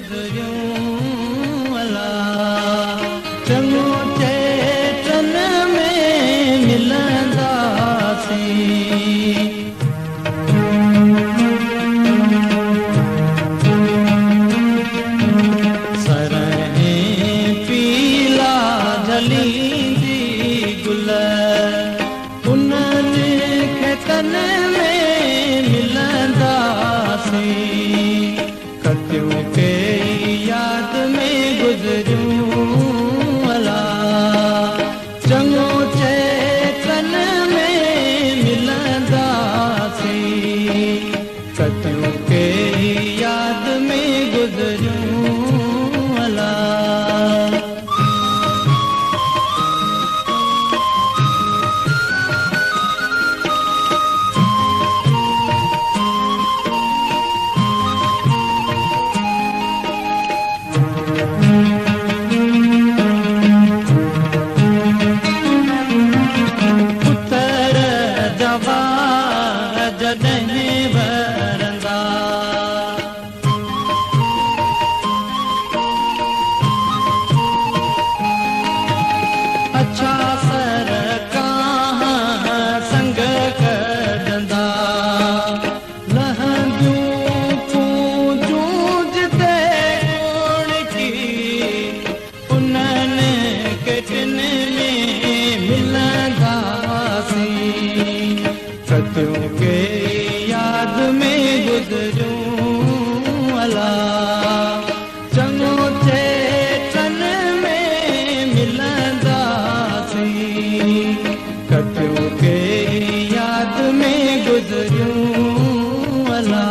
गुज़रियूं अला चङो चेतन में मिलंदासीं सरहें पीला झलींदी गुल उन्हनि खेतन में मिलंदासीं कतियूं के याद में गुज़रियूं अला चङो चेतन में मिलंदासीं कतियूं के याद में गुज़रियूं अला पुत्र जवा जॾहिं भरंदा अच्छा सर कहाँ संग कढंदा लहंदियूं पूजूं जिते कोण की उन्हनि केतिन में मिलंदासीं कतियूं के याद में गुज़रियूं अला चङो चेतन में मिलंदासीं कतियूं के याद में गुज़रियूं अला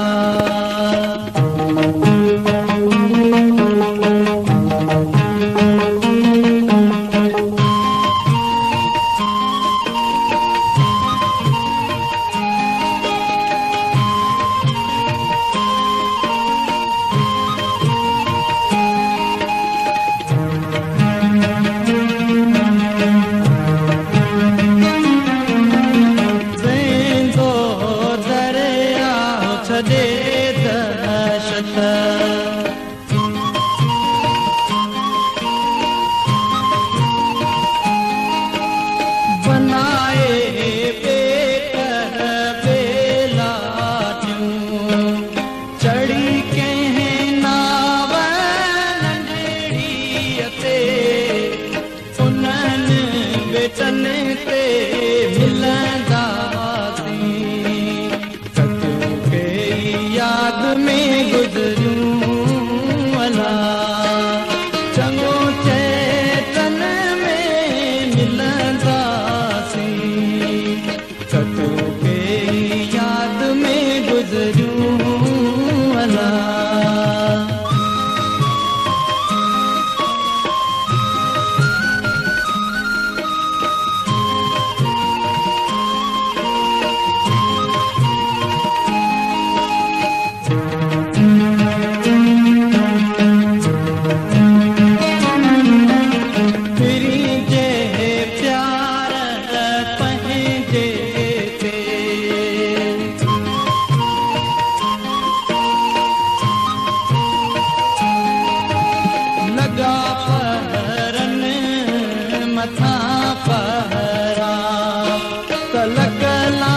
वेंदो दरिया छॾे दहशत बनाए पेट बेलाटियूं चढ़ी कंहिं नाव नंढड़ीअ ते उन्हनि बेटनि ते मिलंदासीं कतियूं के याद में गुज़रियूं अला चङो चेतन में मिलंदासीं कतियूं के याद में गुज़रियूं अला फिरिजे प्यार पंहिंजे ते लॻा पहरनि मथां पहरा त लॻला